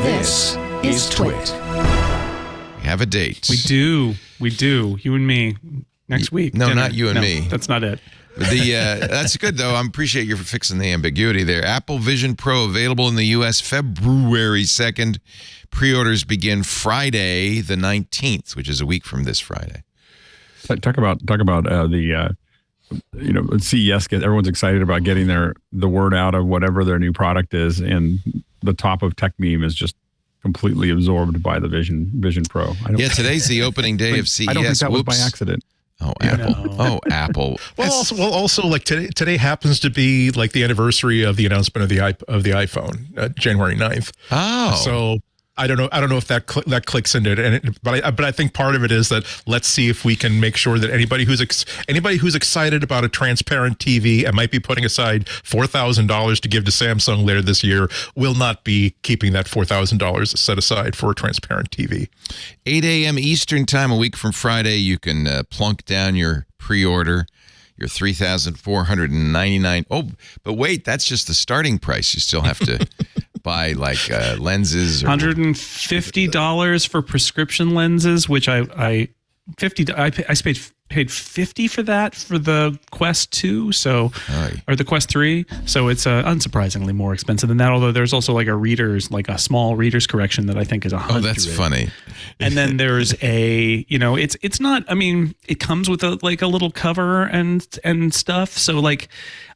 This is TWiT. We have a date. We do. You and me. Next week. No, dinner. not you and me. That's not it. That's good, though. I appreciate you for fixing the ambiguity there. Apple Vision Pro available in the U.S. February 2nd. Pre-orders begin Friday the 19th, which is a week from this Friday. Talk about the CES. Everyone's excited about getting the word out of whatever their new product is, and the top of tech meme is just completely absorbed by the Vision Pro. Today's the opening day of CES. I don't think that was by accident. Oh, Apple. No. Oh, Apple. Also, like today happens to be like the anniversary of the announcement of the iPhone, January 9th. Oh. So I don't know if that clicks into it, but I think part of it is that let's see if we can make sure that anybody who's excited about a transparent TV and might be putting aside $4,000 to give to Samsung later this year will not be keeping that $4,000 set aside for a transparent TV. 8 a.m. Eastern time, a week from Friday, you can plunk down your pre-order. Your $3,499. Oh, but wait, that's just the starting price. You still have to buy like lenses. $150 for prescription lenses, which I paid $50 for that for the Quest 2, or the Quest 3. So it's unsurprisingly more expensive than that. Although there's also like a small reader's correction that I think is $100. Oh, that's funny. And then there's it's not. I mean, it comes with a little cover and stuff. So like,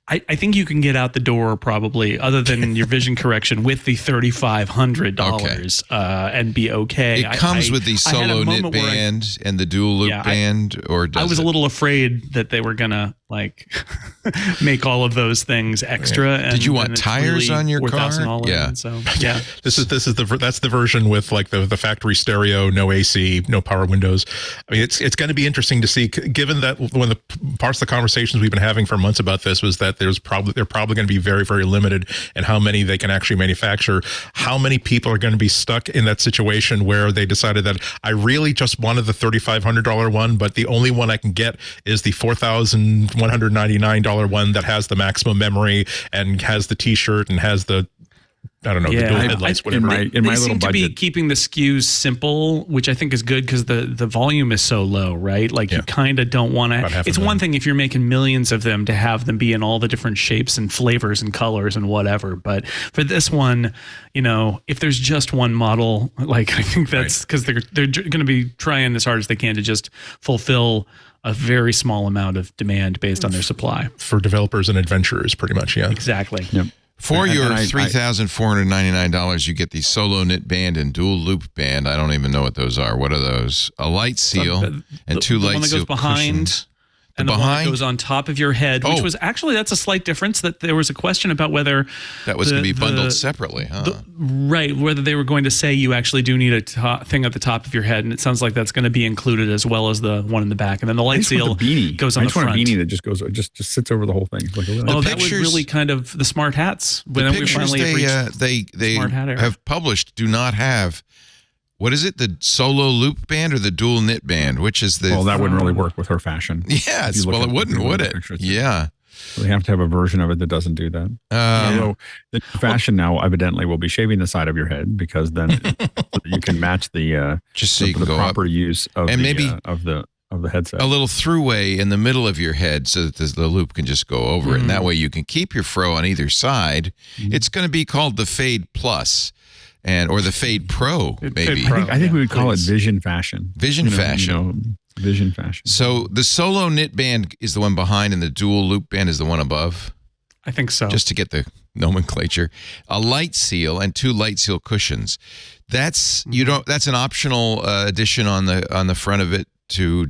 I think you can get out the door probably, other than your vision correction, with the $3,500 and be okay. It comes with the solo knit band and the dual loop band, or does I was a little afraid that they were gonna make all of those things extra. Yeah. Did you want tires on your car? Yeah. So yeah, that's the version with like the factory stereo, no AC, no power windows. I mean, it's going to be interesting to see, given that one of the parts of the conversations we've been having for months about this was that they're probably going to be very, very limited in how many they can actually manufacture. How many people are going to be stuck in that situation where they decided that I really just wanted the $3,500 one, but the only one I can get is the $4,199 one that has the maximum memory and has the T-shirt and has the the dual headlights, whatever. They seem to be keeping the SKUs simple, which I think is good because the volume is so low, right? Like you kind of don't want to. It's one thing if you're making millions of them to have them be in all the different shapes and flavors and colors and whatever. But for this one, if there's just one model, I think that's because they're going to be trying as hard as they can to just fulfill a very small amount of demand based on their supply. For developers and adventurers, pretty much, yeah. Exactly. Yep. For your $3,499, you get the solo knit band and dual loop band. I don't even know what those are. What are those? A light seal and two light seal cushions. The one that goes behind. And the one that goes on top of your head, which was actually, that's a slight difference. That there was a question about whether that was going to be bundled separately, huh? Whether they were going to say you actually do need a thing at the top of your head, and it sounds like that's going to be included as well as the one in the back, and then the light seal goes on the front. I just want a beanie that just sits over the whole thing. That was really kind of the smart hats. The pictures they have published do not have. What is it? The solo loop band or the dual knit band? Which is the? Well, that wouldn't really work with her fashion. Yes. Well, it wouldn't, would it? Yeah. So they have to have a version of it that doesn't do that. Although the fashion now evidently will be shaving the side of your head, because then you can match the just so you can the go proper up. use of and maybe of the headset. A little throughway in the middle of your head so that the loop can just go over it, and that way you can keep your fro on either side. It's going to be called the Fade Plus. Or the Fade Pro, maybe. I think we would call it Vision Fashion. Vision Fashion. Vision Fashion. So the solo knit band is the one behind, and the dual loop band is the one above? I think so. Just to get the nomenclature. A light seal and two light seal cushions. That's that's an optional addition on the front of it to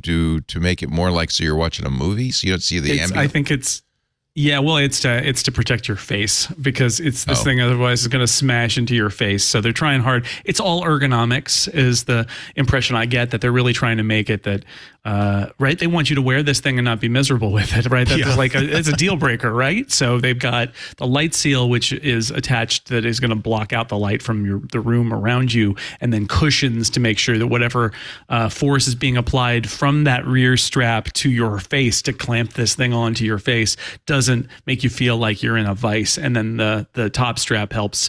make it more like so you're watching a movie, so you don't see the ambient. I think it's. Yeah, well, it's to protect your face, because it's this thing otherwise is going to smash into your face. So they're trying hard. It's all ergonomics is the impression I get, that they're really trying to make it that right? They want you to wear this thing and not be miserable with it, right? That's it's a deal breaker, right? So they've got the light seal, which is attached, that is going to block out the light from the room around you, and then cushions to make sure that whatever force is being applied from that rear strap to your face to clamp this thing onto your face doesn't make you feel like you're in a vice. And then the top strap helps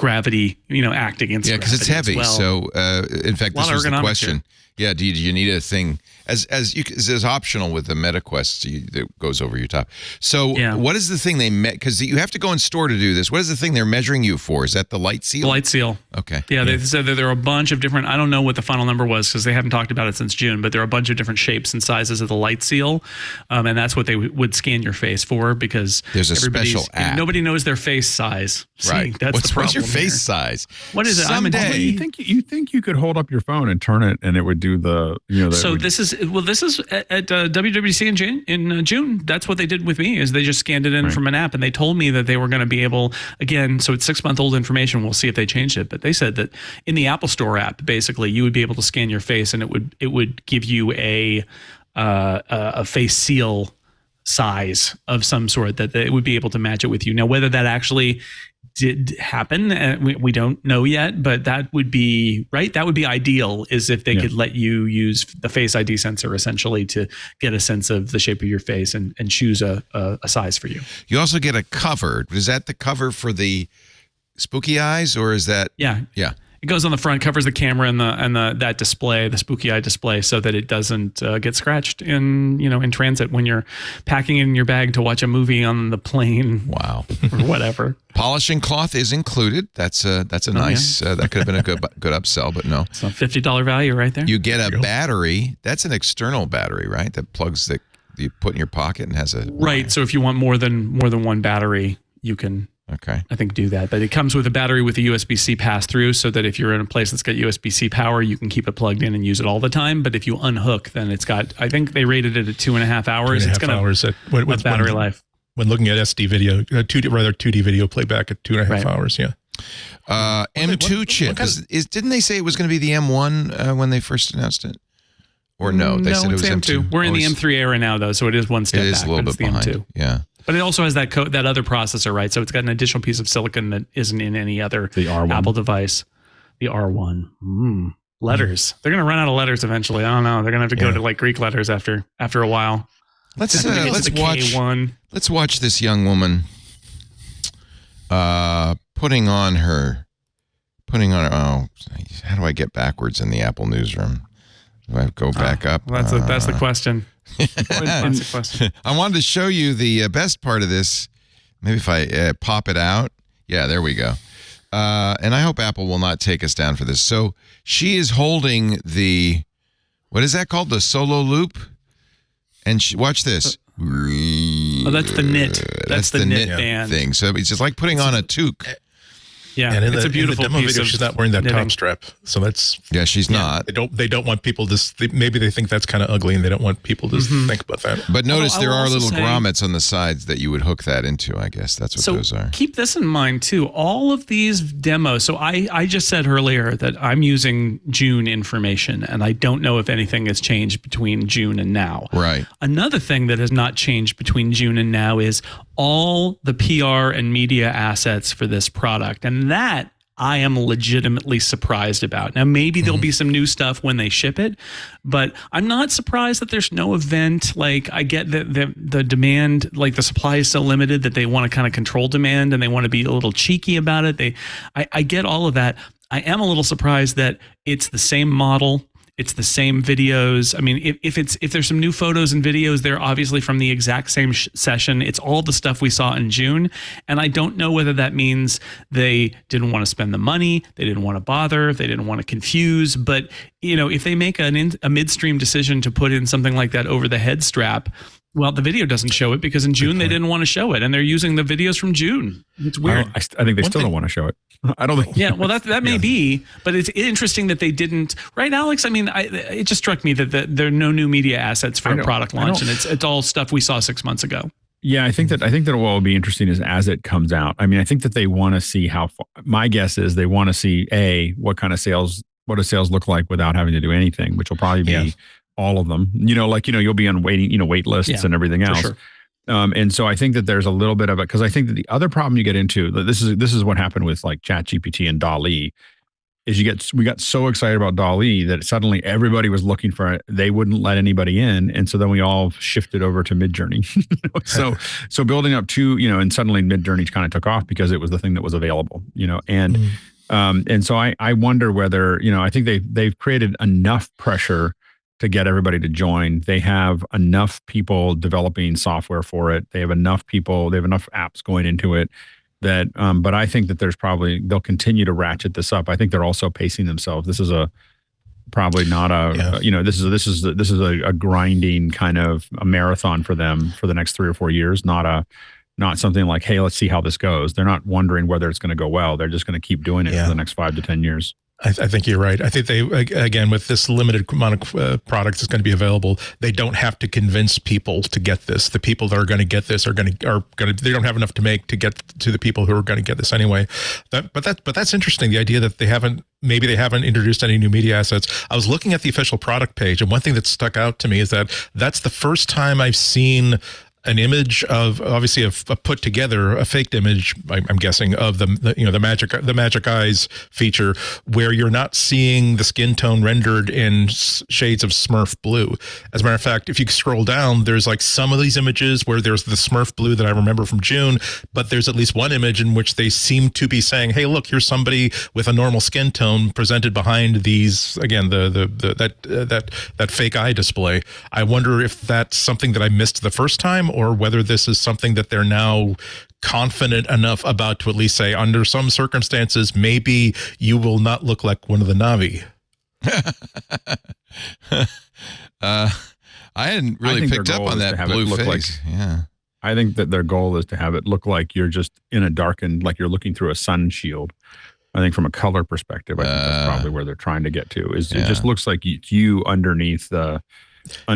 gravity, act against Yeah, because it's gravity heavy. as well. So, in fact, this was the ergonomics question. here. Yeah, do you need a thing as optional with the MetaQuest that goes over your top? So, what is the thing they met? Because you have to go in store to do this. What is the thing they're measuring you for? Is that the light seal? The light seal. Okay. Yeah, they said that there are a bunch of different. I don't know what the final number was because they haven't talked about it since June. But there are a bunch of different shapes and sizes of the light seal, and that's what they would scan your face for because there's a special app. Nobody knows their face size. Right. That's the problem. What's your face size? What is it? Someday. You think you could hold up your phone and turn it and it would do the this is at WWDC in June. That's what they did with me is they just scanned it in from an app and they told me that they were going to be able again. So it's 6-month-old information. We'll see if they changed it. But they said that in the Apple Store app, basically you would be able to scan your face and it would give you a face seal size of some sort that it would be able to match it with you. Now, whether that actually did happen, we don't know yet, but that would be right. That would be ideal is if they could let you use the Face ID sensor essentially to get a sense of the shape of your face and choose a size for you. You also get a cover. Is that the cover for the spooky eyes or is that? Yeah. It goes on the front, covers the camera and that display, the spooky eye display, so that it doesn't get scratched in transit when you're packing it in your bag to watch a movie on the plane. Wow, or whatever. Polishing cloth is included. That's a nice. That could have been a good upsell, but no. It's a $50 value right there. You get a battery. That's an external battery, right? That plugs that you put in your pocket and has a right. So if you want more than one battery, you can. Okay. I think do that. But it comes with a battery with a USB-C pass-through so that if you're in a place that's got USB-C power, you can keep it plugged in and use it all the time. But if you unhook, then it's got, I think they rated it at 2.5 hours. 2.5 hours with battery life. When looking at SD video, 2D video playback at 2.5 hours, yeah. M2 chip. Didn't they say it was going to be the M1 when they first announced it? Or no? They said it was M2. We're in the M3 era now, though, so it is one step back. It is a little bit behind. M2. Yeah. But it also has that other processor, right? So it's got an additional piece of silicon that isn't in any other Apple device. The R1. Letters. They're going to run out of letters eventually. I don't know. They're going to have to go to like Greek letters after a while. Let's watch this young woman putting on her. Oh, how do I get backwards in the Apple newsroom? Do I go back up? Well, that's the question. That's the question. I wanted to show you the best part of this. Maybe if I pop it out. Yeah, there we go. And I hope Apple will not take us down for this. So she is holding what is that called? The solo loop? And watch this. Oh, that's the knit. That's the knit band thing. So it's just like putting on a toque. Yeah, and it's a beautiful in the demo piece video, she's not wearing that knitting. top strap, so that's she's not. They don't want people to. Maybe they think that's kind of ugly, and they don't want people to think about that. But notice there are little grommets on the sides that you would hook that into. I guess that's what those are. Keep this in mind too. All of these demos. So I just said earlier that I'm using June information, and I don't know if anything has changed between June and now. Right. Another thing that has not changed between June and now is all the PR and media assets for this product, and that I am legitimately surprised about. Now, maybe there'll be some new stuff when they ship it, but I'm not surprised that there's no event. Like, I get that the demand, like the supply is so limited that they want to kind of control demand and they want to be a little cheeky about it. I get all of that. I am a little surprised that it's the same model. It's the same videos. I mean, if there's some new photos and videos, they're obviously from the exact same session. It's all the stuff we saw in June. And I don't know whether that means they didn't want to spend the money, they didn't want to bother, they didn't want to confuse. But, if they make a midstream decision to put in something like that over the head strap, well, the video doesn't show it because in June they didn't want to show it, and they're using the videos from June. It's weird. I think they still don't want to show it. I don't think. Yeah, well, that may be, but it's interesting that they didn't. Right, Alex? I mean, it just struck me that there are no new media assets for a product launch, and it's all stuff we saw 6 months ago. Yeah, I think that what will be interesting is as it comes out. I mean, I think that they want to see how. My guess is they want to see what kind of sales, what do sales look like without having to do anything, which will probably be all of them. You'll be on wait lists and everything else. Sure. And so I think that there's a little bit of it because I think that the other problem you get into, this is what happened with like ChatGPT and DALL-E. we got so excited about DALL-E that suddenly everybody was looking for it. They wouldn't let anybody in. And so then we all shifted over to Midjourney. So building up to, and suddenly Midjourney kind of took off because it was the thing that was available, and so I wonder whether, I think they've created enough pressure to get everybody to join. They have enough people developing software for it. They have enough apps going into it. That, but I think that they'll continue to ratchet this up. I think they're also pacing themselves. This is probably not this is a grinding kind of a marathon for them for the next 3 or 4 years. Not something like, hey, let's see how this goes. They're not wondering whether it's going to go well. They're just going to keep doing it for the next 5 to 10 years. I think you're right. I think they, again, with this limited amount of products that's going to be available, they don't have to convince people to get this. The people that are going to get this are going to. They don't have enough to make to get to the people who are going to get this anyway. But that's interesting. The idea that they haven't introduced any new media assets. I was looking at the official product page, and one thing that stuck out to me is that that's the first time I've seen an image of, obviously, a put together, a faked image, I'm guessing, of the magic eyes feature, where you're not seeing the skin tone rendered in shades of Smurf blue. As a matter of fact, if you scroll down, there's like some of these images where there's the Smurf blue that I remember from June, but there's at least one image in which they seem to be saying, hey, look, here's somebody with a normal skin tone presented behind these, again, that fake eye display. I wonder if that's something that I missed the first time, or whether this is something that they're now confident enough about to at least say, under some circumstances, maybe you will not look like one of the Na'vi. I hadn't really picked up on that blue face. Yeah. I think that their goal is to have it look like you're just in a darkened, like you're looking through a sun shield. I think from a color perspective, I think that's probably where they're trying to get to. It just looks like it's you underneath that. I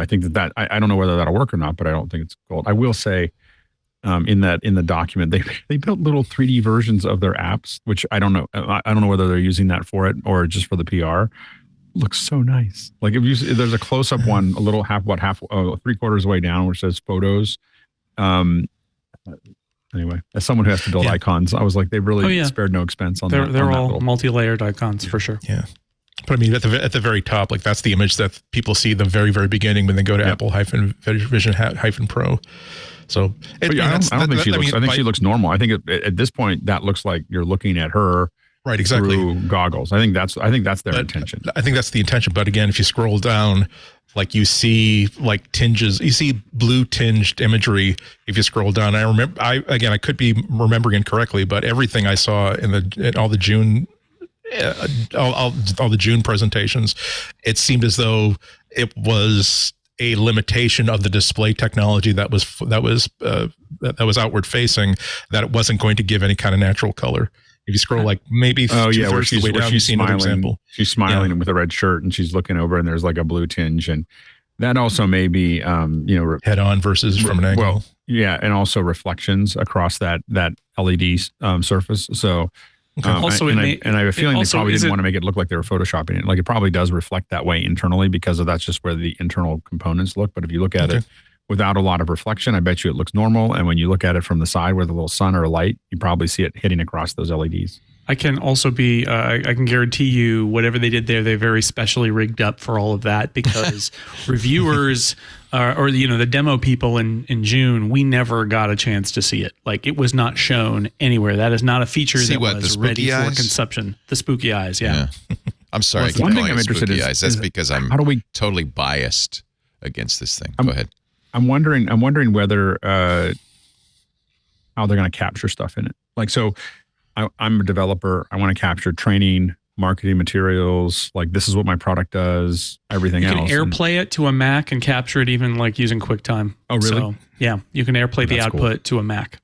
think that I don't know whether that'll work or not, but I don't think it's gold. I will say, in the document, they built little 3D versions of their apps, which I don't know. I don't know whether they're using that for it or just for the PR. Looks so nice. Like if there's a close up one, a little 3/4 way down, which says photos. Anyway, as someone who has to build icons, I was like, they've really spared no expense on that. They're all multi-layered icons for sure. Yeah. But I mean, at the very top, like that's the image that people see the very, very beginning when they go to Apple-Vision-Pro. So I don't think she looks. I think she looks normal. I think at this point that looks like you're looking at her right, exactly, through goggles. I think that's their intention. I think that's the intention. But again, if you scroll down, like you see like tinges, you see blue tinged imagery. If you scroll down, I could be remembering incorrectly, but everything I saw in all the June. All the June presentations, it seemed as though it was a limitation of the display technology that was outward facing, that it wasn't going to give any kind of natural color. If you scroll like maybe where she's way down, she's smiling. She's smiling with a red shirt and she's looking over and there's like a blue tinge, and that also may be head on versus from an angle. Well, yeah, and also reflections across that LED surface. So. Also, I have a feeling they probably didn't want to make it look like they were photoshopping it. Like it probably does reflect that way internally because that's just where the internal components look. But if you look at it without a lot of reflection, I bet you it looks normal. And when you look at it from the side with a little sun or a light, you probably see it hitting across those LEDs. I can also be, I can guarantee you whatever they did there, they very specially rigged up for all of that because reviewers or the demo people in June, we never got a chance to see it. Like it was not shown anywhere. That is not a feature that was ready for consumption. The spooky eyes, yeah. I'm sorry. Well, one thing I'm interested in is that's because I'm totally biased against this thing. Go ahead. I'm wondering whether how they're going to capture stuff in it. Like so. I'm a developer. I want to capture training, marketing materials. Like this is what my product does. Everything else. You can AirPlay it to a Mac and capture it even like using QuickTime. Oh, really? So, yeah, you can AirPlay the output to a Mac.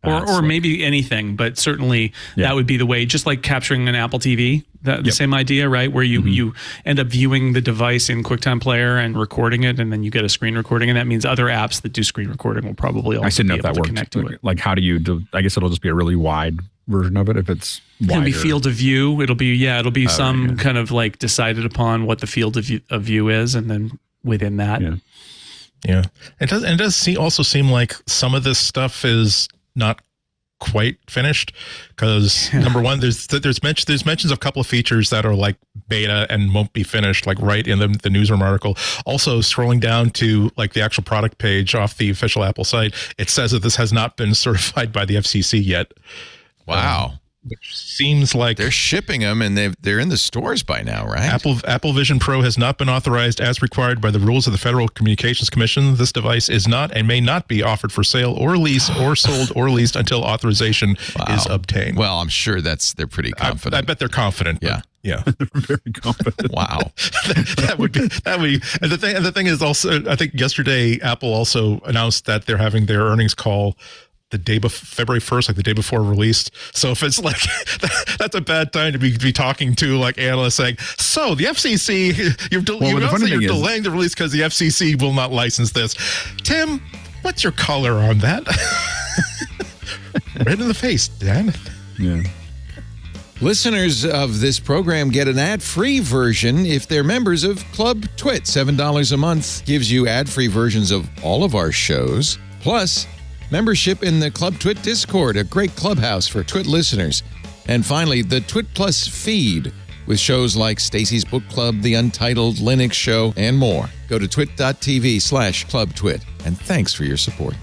Or maybe anything, but certainly that would be the way. Just like capturing an Apple TV, the same idea, right? Where you end up viewing the device in QuickTime Player and recording it, and then you get a screen recording, and that means other apps that do screen recording will probably also be able to connect to it. Like, how do you do? I guess it'll just be a really wide version of it if it's wider. It'll be field of view. It'll be kind of like decided upon what the field of view is, and then within that, it does also seem like some of this stuff is not quite finished, because number one, there's mentions of a couple of features that are like beta and won't be finished, like right in the newsroom article. Also, scrolling down to like the actual product page off the official Apple site, it says that this has not been certified by the FCC yet. Wow. Which seems like they're shipping them and they're in the stores by now, right? Apple Vision Pro has not been authorized as required by the rules of the Federal Communications Commission. This device is not and may not be offered for sale or lease or sold or leased until authorization is obtained. Well, I'm sure they're pretty confident. I bet they're confident. Yeah. Yeah. They're very confident. Wow. that would be. And the thing is also, I think yesterday Apple also announced that they're having their earnings call the day before, February 1st, like the day before released. So if it's like, that's a bad time to be talking to like analysts saying, so the FCC, you're delaying the release because the FCC will not license this. Tim, what's your color on that? Right in the face, Dan. Yeah. Listeners of this program get an ad-free version if they're members of Club TWiT. $7 a month gives you ad-free versions of all of our shows, plus membership in the Club TWiT Discord, a great clubhouse for TWiT listeners. And finally, the TWiT Plus feed with shows like Stacy's Book Club, The Untitled Linux Show, and more. Go to twit.tv/clubtwit. And thanks for your support.